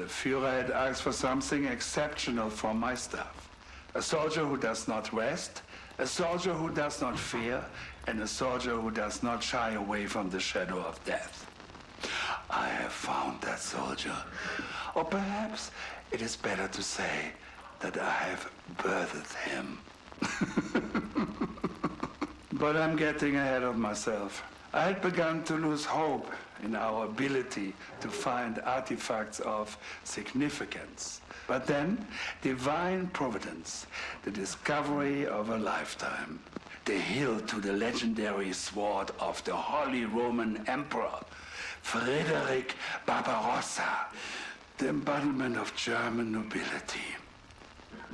The Führer had asked for something exceptional from my staff. A soldier who does not rest, a soldier who does not fear, and a soldier who does not shy away from the shadow of death. I have found that soldier. Or perhaps it is better to say that I have birthed him. But I'm getting ahead of myself. I had begun to lose hope in our ability to find artifacts of significance. But then, divine providence, the discovery of a lifetime, the hilt to the legendary sword of the Holy Roman Emperor, Frederick Barbarossa, the embodiment of German nobility,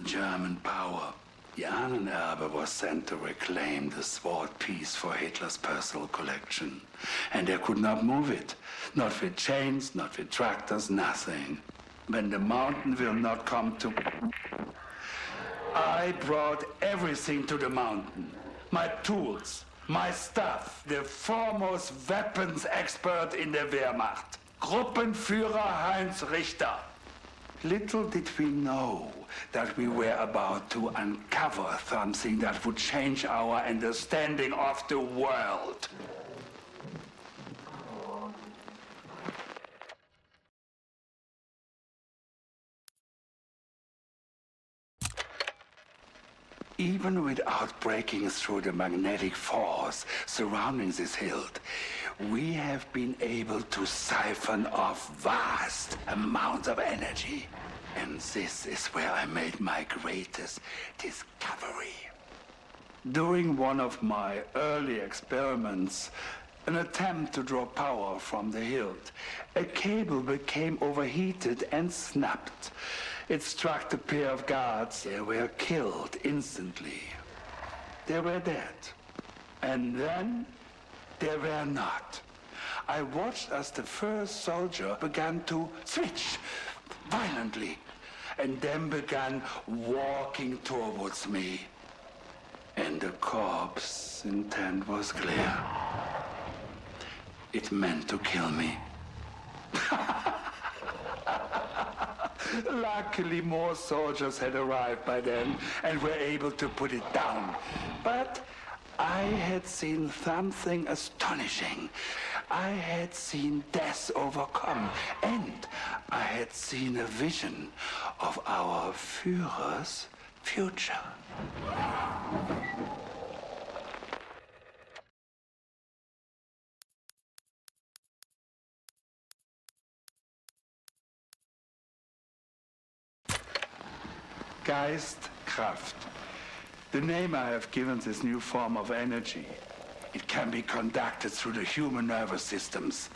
German power. The Ahnenerbe was sent to reclaim the sword piece for Hitler's personal collection, and they could not move it, not with chains, not with tractors, nothing. When the mountain will not come to... I brought everything to the mountain. My tools, my stuff, the foremost weapons expert in the Wehrmacht, Gruppenführer Heinz Richter. Little did we know that we were about to uncover something that would change our understanding of the world. Even without breaking through the magnetic force surrounding this hilt, we have been able to siphon off vast amounts of energy. And this is where I made my greatest discovery. During one of my early experiments, an attempt to draw power from the hilt, a cable became overheated and snapped. It struck a pair of guards. They were killed instantly. They were dead. And then they were not. I watched as the first soldier began to switch violently and then began walking towards me. And the corpse's intent was clear. It meant to kill me. Luckily, more soldiers had arrived by then and were able to put it down. But I had seen something astonishing. I had seen death overcome, and I had seen a vision of our Führer's future. Geist, Kraft. The name I have given this new form of energy. It can be conducted through the human nervous systems,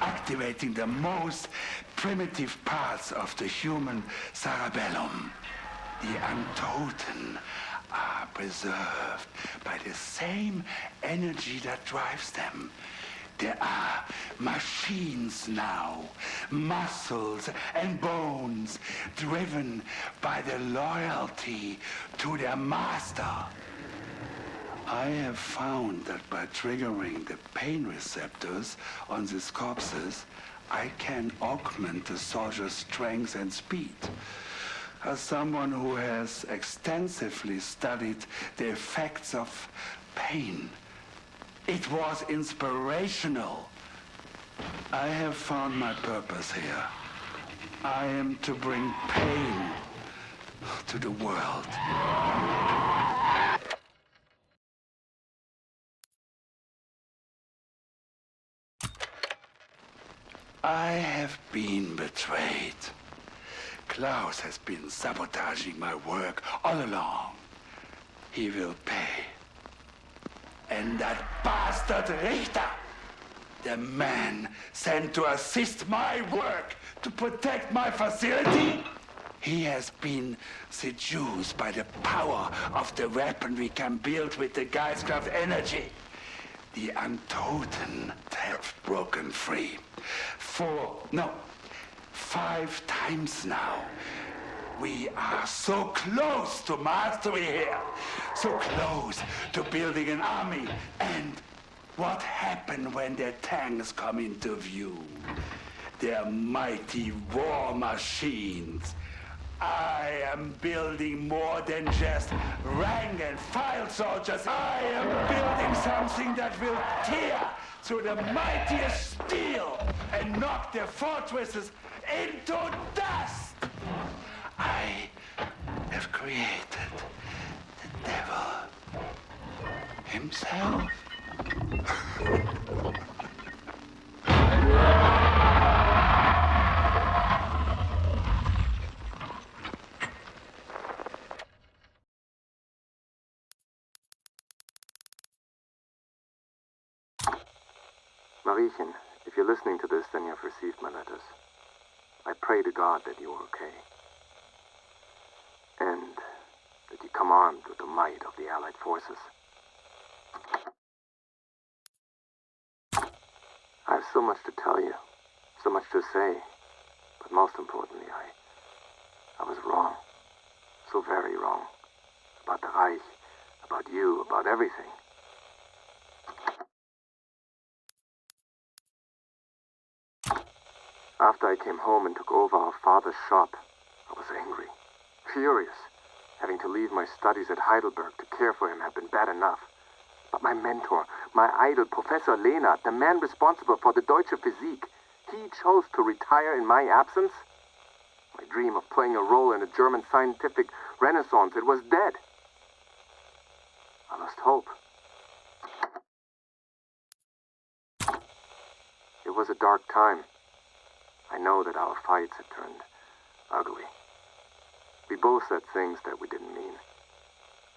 activating the most primitive parts of the human cerebellum. The Untoten are preserved by the same energy that drives them. There are machines now, muscles and bones, driven by the loyalty to their master. I have found that by triggering the pain receptors on these corpses, I can augment the soldier's strength and speed. As someone who has extensively studied the effects of pain, it was inspirational. I have found my purpose here. I am to bring pain to the world. I have been betrayed. Klaus has been sabotaging my work all along. He will pay. And that bastard Richter, the man sent to assist my work, to protect my facility, he has been seduced by the power of the weapon we can build with the Geistkraft energy. The Untoten have broken free. 5 times now. We are so close to mastery here, so close to building an army. And what happened when their tanks come into view? their mighty war machines. I am building more than just rank and file soldiers. I am building something that will tear through the mightiest steel and knock their fortresses into dust. I have created the devil himself. Mariechen, if you're listening to this, then you've received my letters. I pray to God that you're okay. And that you come armed with the might of the Allied forces. I have so much to tell you, so much to say, but most importantly, I was wrong. So very wrong. About the Reich, about you, about everything. After I came home and took over our father's shop, I was angry, furious. Having to leave my studies at Heidelberg to care for him had been bad enough. But my mentor, my idol, Professor Lehnert, the man responsible for the Deutsche Physik, he chose to retire in my absence? My dream of playing a role in a German scientific renaissance, it was dead. I lost hope. It was a dark time. I know that our fights had turned ugly. We both said things that we didn't mean.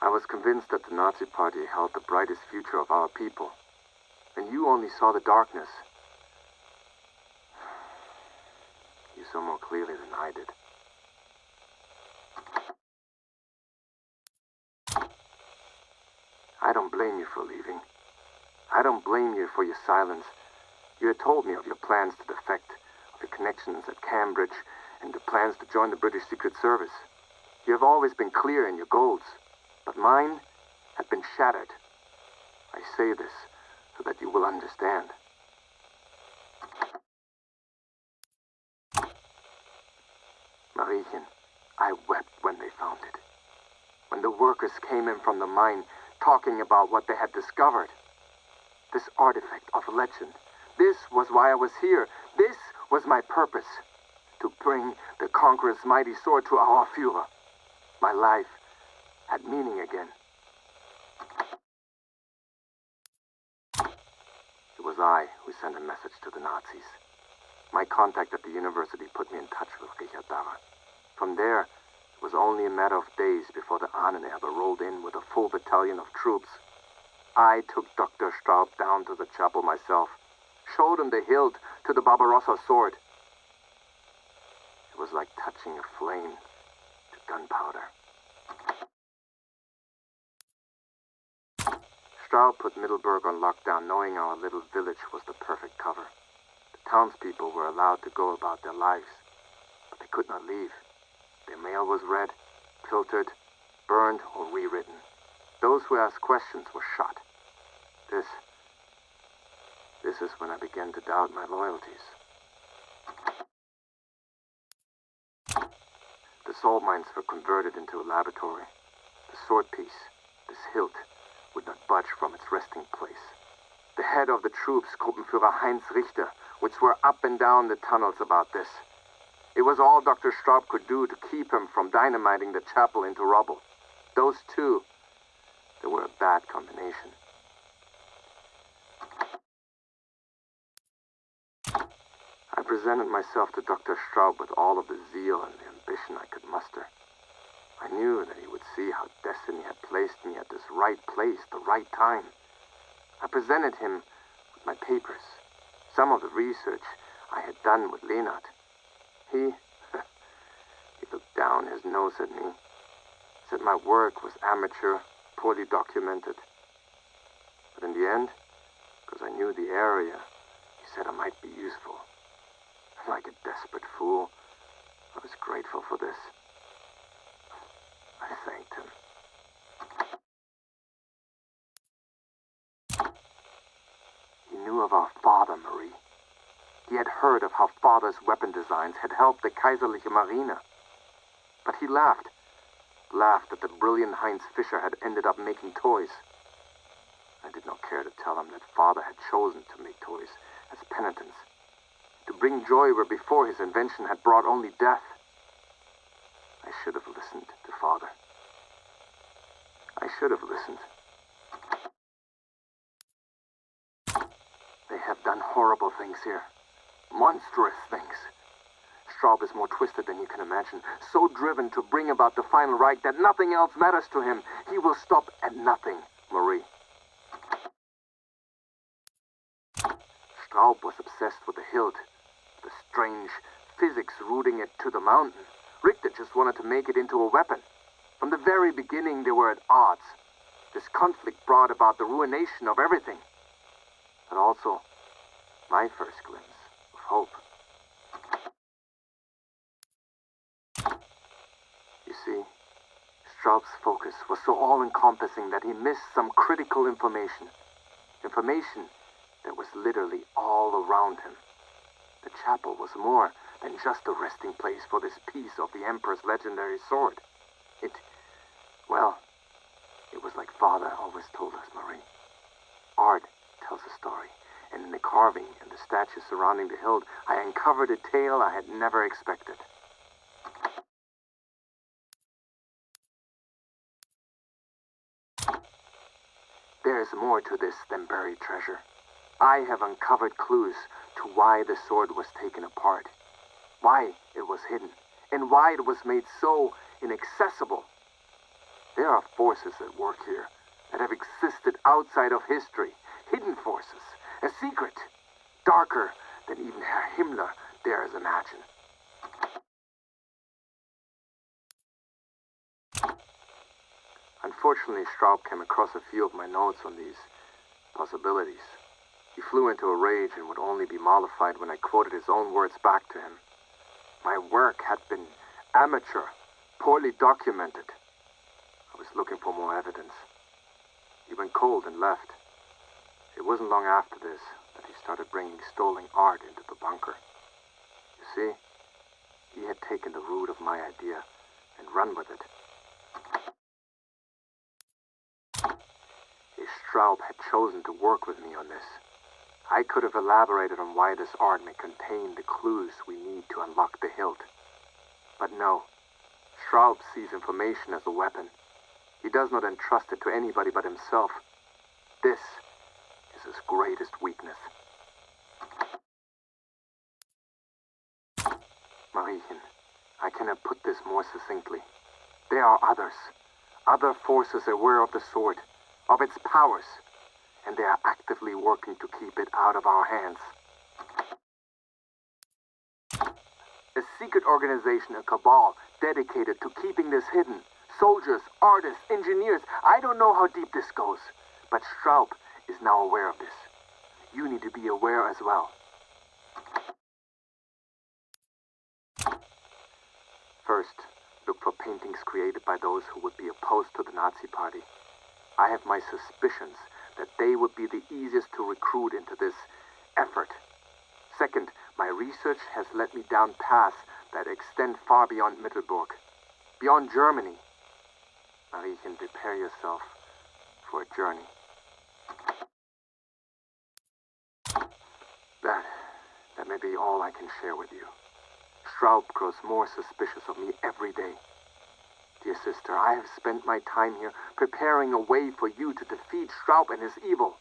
I was convinced that the Nazi Party held the brightest future of our people. And you only saw the darkness. You saw more clearly than I did. I don't blame you for leaving. I don't blame you for your silence. You had told me of your plans to defect, of your connections at Cambridge, and the plans to join the British Secret Service. You have always been clear in your goals, but mine have been shattered. I say this so that you will understand. Mariechen, I wept when they found it. When the workers came in from the mine, talking about what they had discovered. This artifact of legend. This was why I was here. This was my purpose. To bring the Conqueror's mighty sword to our Führer. My life had meaning again. It was I who sent a message to the Nazis. My contact at the university put me in touch with Richard Darrer. From there, it was only a matter of days before the Ahnenerbe rolled in with a full battalion of troops. I took Dr. Straub down to the chapel myself, showed him the hilt to the Barbarossa sword. It was like touching a flame to gunpowder. Straub put Middelburg on lockdown, knowing our little village was the perfect cover. The townspeople were allowed to go about their lives, but they could not leave. Their mail was read, filtered, burned, or rewritten. Those who asked questions were shot. This is when I began to doubt my loyalties. The salt mines were converted into a laboratory. The sword piece, this hilt, would not budge from its resting place. The head of the troops, Gruppenführer Heinz Richter, would swear up and down the tunnels about this. It was all Dr. Straub could do to keep him from dynamiting the chapel into rubble. Those two, they were a bad combination. I presented myself to Dr. Straub with all of the zeal and the ambition I could muster. I knew that he would see how destiny had placed me at this right place, the right time. I presented him with my papers, some of the research I had done with Lehnert. He looked down his nose at me, said my work was amateur, poorly documented. But in the end, because I knew the area, he said I might be useful. Like a desperate fool, I was grateful for this. I thanked him. He knew of our father, Marie. He had heard of how father father's weapon designs had helped the Kaiserliche Marine. But he laughed that the brilliant Heinz Fischer had ended up making toys. I did not care to tell him that father had chosen to make toys as penitence, to bring joy where before his invention had brought only death. I should have listened to father. I should have listened. They have done horrible things here. Monstrous things. Straub is more twisted than you can imagine, so driven to bring about the final Reich that nothing else matters to him. He will stop at nothing, Marie. Straub was obsessed with the hilt, the strange physics rooting it to the mountain. Richter just wanted to make it into a weapon. From the very beginning, they were at odds. This conflict brought about the ruination of everything. But also, my first glimpse of hope. You see, Straub's focus was so all-encompassing that he missed some critical information. Information that was literally all around him. The chapel was more than just a resting place for this piece of the Emperor's legendary sword. It was like Father always told us, Marie. Art tells a story, and in the carving and the statues surrounding the hilt, I uncovered a tale I had never expected. There is more to this than buried treasure. I have uncovered clues to why the sword was taken apart, why it was hidden, and why it was made so inaccessible. There are forces at work here that have existed outside of history, hidden forces, a secret, darker than even Herr Himmler dares imagine. Unfortunately, Straub came across a few of my notes on these possibilities. He flew into a rage and would only be mollified when I quoted his own words back to him. My work had been amateur, poorly documented. I was looking for more evidence. He went cold and left. It wasn't long after this that he started bringing stolen art into the bunker. You see, he had taken the root of my idea and run with it. If Straub had chosen to work with me on this, I could have elaborated on why this art may contain the clues we need to unlock the hilt. But no, Straub sees information as a weapon. He does not entrust it to anybody but himself. This is his greatest weakness. Mariechen, I cannot put this more succinctly. There are others, other forces aware of the sword, of its powers, and they are actively working to keep it out of our hands. A secret organization, a cabal, dedicated to keeping this hidden. Soldiers, artists, engineers, I don't know how deep this goes, but Straub is now aware of this. You need to be aware as well. First, look for paintings created by those who would be opposed to the Nazi Party. I have my suspicions that they would be the easiest to recruit into this effort. Second, my research has led me down paths that extend far beyond Mittelburg, beyond Germany. Now you can prepare yourself for a journey. That may be all I can share with you. Straub grows more suspicious of me every day. Dear sister, I have spent my time here preparing a way for you to defeat Straub and his evil.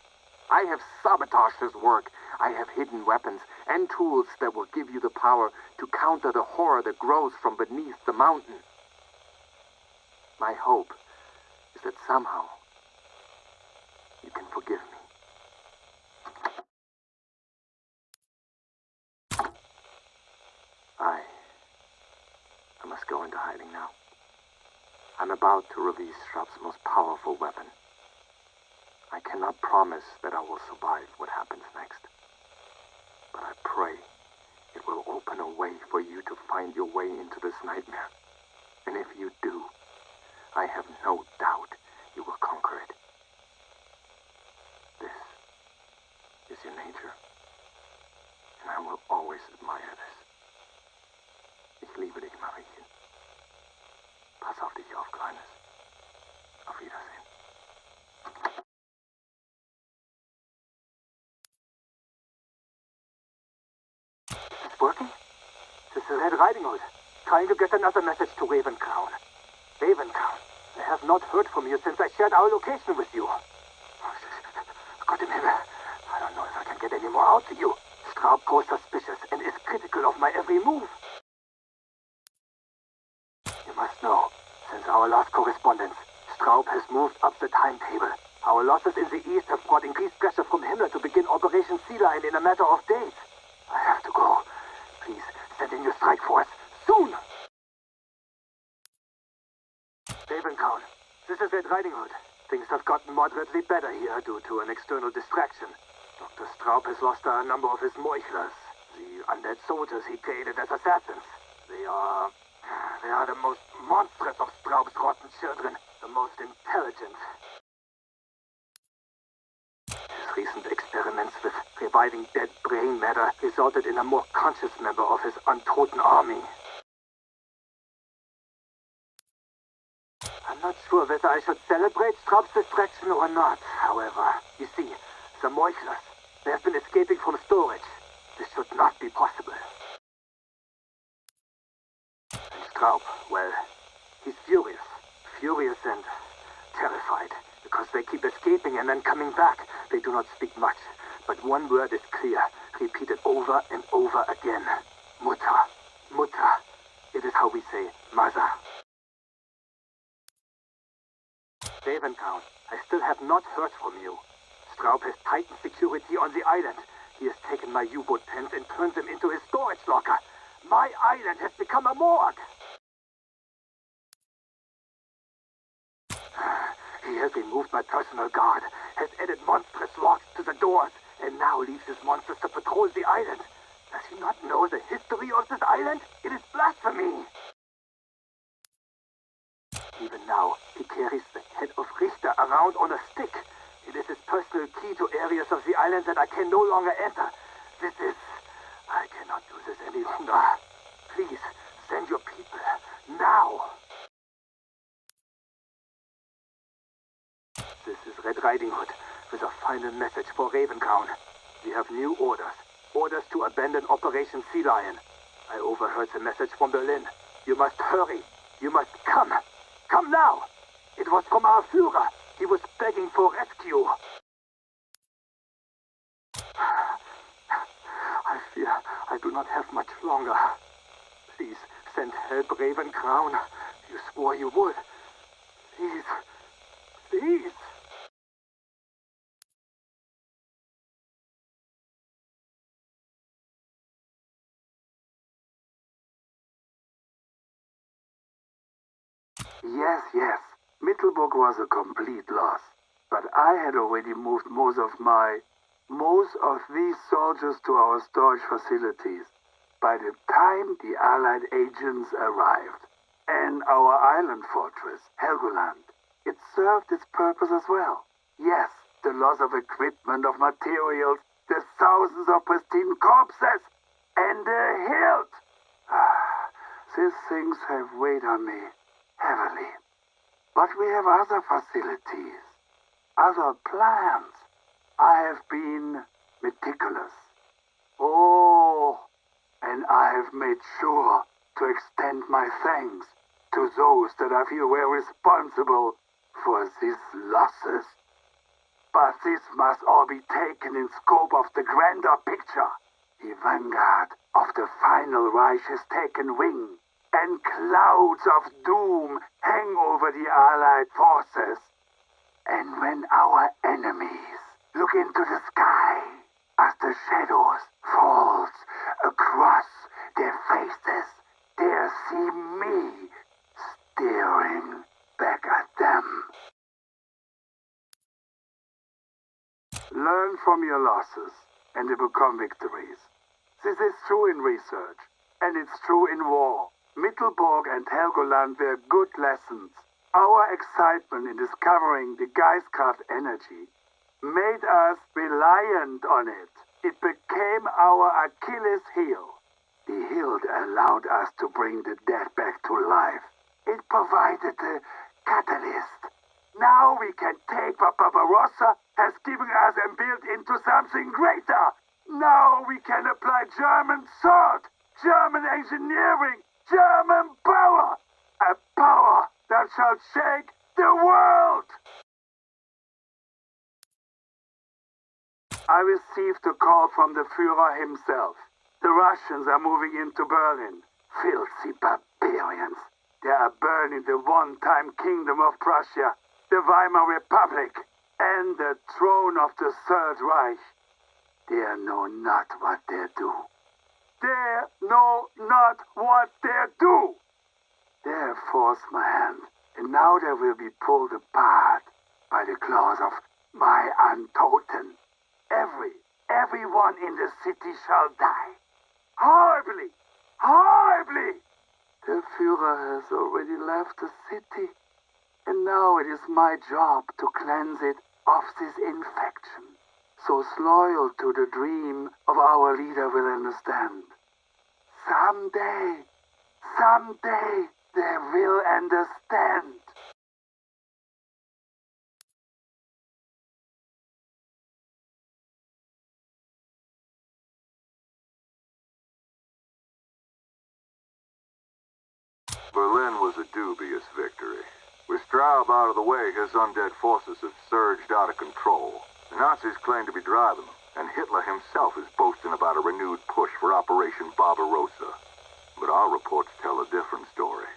I have sabotaged his work. I have hidden weapons and tools that will give you the power to counter the horror that grows from beneath the mountain. My hope is that somehow you can forgive me. I must go into hiding now. I'm about to release Straub's most powerful weapon. I cannot promise that I will survive what happens next. But I pray it will open a way for you to find your way into this nightmare. And if you do, I have no doubt you will conquer it. This is your nature, and I will always admire this. Riding Hood, trying to get another message to Ravencrown. Ravencrown, I have not heard from you since I shared our location with you. Gott im Himmel, I don't know if I can get any more out to you. Straub grows suspicious and is critical of my every move. You must know, since our last correspondence, Straub has moved up the timetable. Our losses in the east have brought increased pressure from Himmler to begin Operation Sea Lion in a matter of days. I have to go. Please, send in your strike force. Soon! Ravencrown, this is Red Riding Hood. Things have gotten moderately better here due to an external distraction. Dr. Straub has lost a number of his moichlers, the undead soldiers he created as assassins. They are the most monstrous of Straub's rotten children, the most intelligent. His recent experiments with reviving dead brain matter resulted in a more conscious member of his Untoten army. I'm not sure whether I should celebrate Straub's distraction or not, however. You see, the moichlers, they have been escaping from storage. This should not be possible. And Straub, well, he's furious. Furious and terrified. Because they keep escaping and then coming back. They do not speak much. But one word is clear, repeated over and over again. Mutter. Mutter. It is how we say mother. Ravencrown, I still have not heard from you. Straub has tightened security on the island. He has taken my U-boat pens and turned them into his storage locker. My island has become a morgue. He has removed my personal guard, has added monstrous locks to the doors, and now leaves his monsters to patrol the island. Does he not know the history of this island? It is blasphemy. Even now, he carries the head of Richter around on a stick. It is his personal key to areas of the island that I can no longer enter. I cannot do this any longer. Please, send your people, now. This is Red Riding Hood, with a final message for Ravencrown. We have new orders. Orders to abandon Operation Sea Lion. I overheard the message from Berlin. You must hurry. You must come. Come now! It was from our Führer. He was begging for rescue. I fear I do not have much longer. Please, send help, Ravencrown. You swore you would. Please. Please. Yes. Mittelburg was a complete loss. But I had already moved most of these soldiers to our storage facilities by the time the Allied agents arrived. And our island fortress, Helgoland, it served its purpose as well. Yes, the loss of equipment, of materials, the thousands of pristine corpses, and the hilt. These things have weighed on me heavily. But we have other facilities, other plans. I have been meticulous. Oh, and I have made sure to extend my thanks to those that I feel were responsible for these losses. But this must all be taken in scope of the grander picture. The vanguard of the final Reich has taken wing, and clouds of doom hang over the Allied forces. And when our enemies look into the sky, as the shadows falls across their faces, they'll see me staring back at them. Learn from your losses, and they become victories. This is true in research, and it's true in war. Mittelburg and Helgoland were good lessons. Our excitement in discovering the Geistkraft energy made us reliant on it. It became our Achilles heel. The hilt allowed us to bring the dead back to life. It provided the catalyst. Now we can take what Barbarossa has given us and build into something greater. Now we can apply German thought, German engineering, German power, a power that shall shake the world. I received a call from the Führer himself. The Russians are moving into Berlin. Filthy barbarians. They are burning the one-time kingdom of Prussia, the Weimar Republic, and the throne of the Third Reich. They know not what they do. They know not what they do. They have forced my hand, and now they will be pulled apart by the claws of my Untoten. Everyone in the city shall die. Horribly! Horribly! The Führer has already left the city, and now it is my job to cleanse it of this infection. Those loyal to the dream of our leader will understand. Someday they will understand. Berlin was a dubious victory. With Straub out of the way, his undead forces have surged out of control. The Nazis claim to be driving them, and Hitler himself is boasting about a renewed push for Operation Barbarossa. But our reports tell a different story.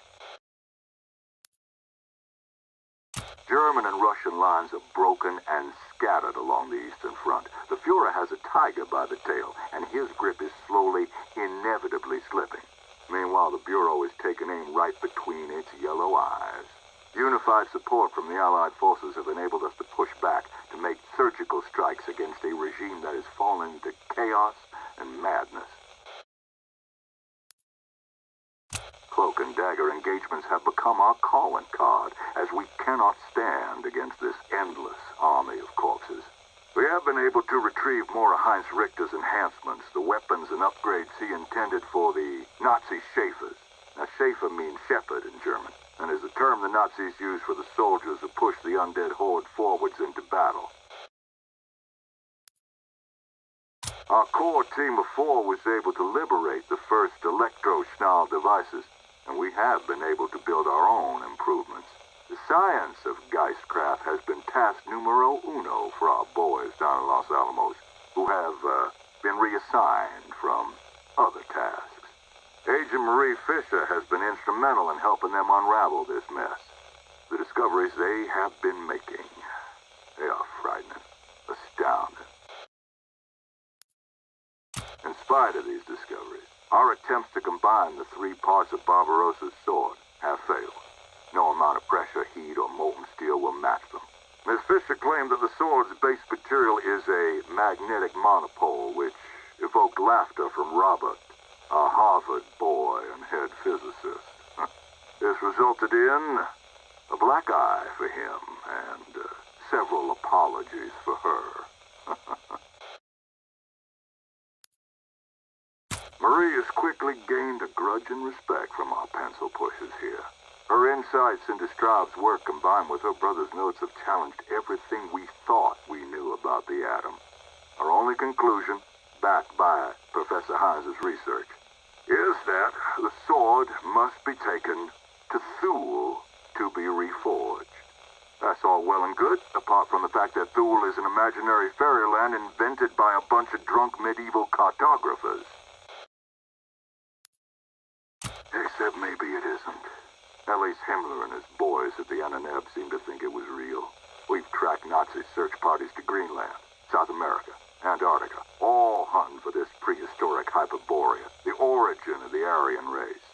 German and Russian lines are broken and scattered along the Eastern Front. The Fuhrer has a tiger by the tail, and his grip is slowly, inevitably slipping. Meanwhile, the Bureau is taking aim right between its yellow eyes. Unified support from the Allied forces have enabled us to push back, to make surgical strikes against a regime that has fallen into chaos and madness. Cloak and dagger engagements have become our calling card, as we cannot stand against this endless army of corpses. We have been able to retrieve more of Heinz Richter's enhancements, the weapons and upgrades he intended for the Nazi Schäfers. Now, Schäfer means shepherd in German, and is a term the Nazis use for the soldiers who push the undead horde forwards into battle. Our core team of 4 was able to liberate the first electro-schnall devices, and we have been able to build our own improvements. The science of Geistcraft has been task numero uno for our boys down in Los Alamos, who have been reassigned from other tasks. Agent Marie Fisher has been instrumental in helping them unravel this mess. The discoveries they have been making, they are frightening, astounding. In spite of these discoveries, our attempts to combine the 3 parts of Barbarossa's sword have failed. No amount of pressure, heat, or molten steel will match them. Ms. Fisher claimed that the sword's base material is a magnetic monopole, which evoked laughter from Robert, a Harvard boy and head physicist. This resulted in a black eye for him and several apologies for her. Marie has quickly gained a grudge and respect from our pencil pushers here. Her insights into Straub's work combined with her brother's notes have challenged everything we thought we knew about the atom. Our only conclusion, backed by Professor Heinz's research, is that the sword must be taken to Thule to be reforged. That's all well and good, apart from the fact that Thule is an imaginary fairyland invented by a bunch of drunk medieval cartographers. Except maybe it isn't. At least Himmler and his boys at the NNF seem to think it was real. We've tracked Nazi search parties to Greenland, South America, Antarctica, all hunting for this prehistoric Hyperborea, the origin of the Aryan race.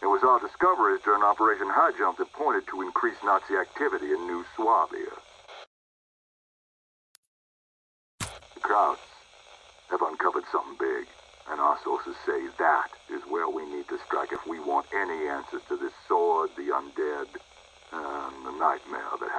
It was our discoveries during Operation High Jump that pointed to increased Nazi activity in New Swabia. The Krauts have uncovered something big, and our sources say that is where we need to strike if we want any answers to this sword, the undead, and the nightmare that